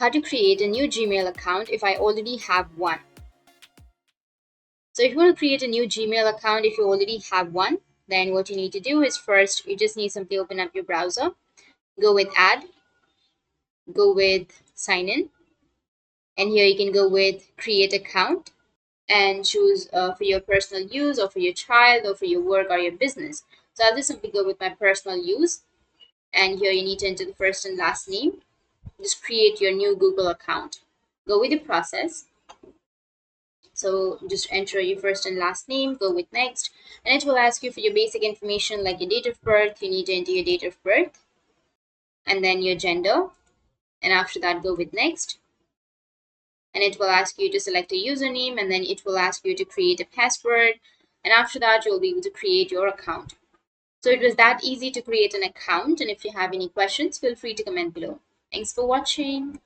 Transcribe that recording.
how to create a new Gmail account if I already have one. So if you want to create a new Gmail account if you already have one, then what you need to do is first you just need simply open up your browser, go with add, go with sign in, and here you can go with create account and choose for your personal use or for your child or for your work or your business. So I'll just simply go with my personal use, and here you need to enter the first and last name. Just create your new Google account. Go with the process. So just enter your first and last name, go with next, and it will ask you for your basic information like your date of birth. You need to enter your date of birth and then your gender, and after that go with next, and it will ask you to select a username, and then it will ask you to create a password, and after that you'll be able to create your account. So it was that easy to create an account, and if you have any questions feel free to comment below. Thanks for watching.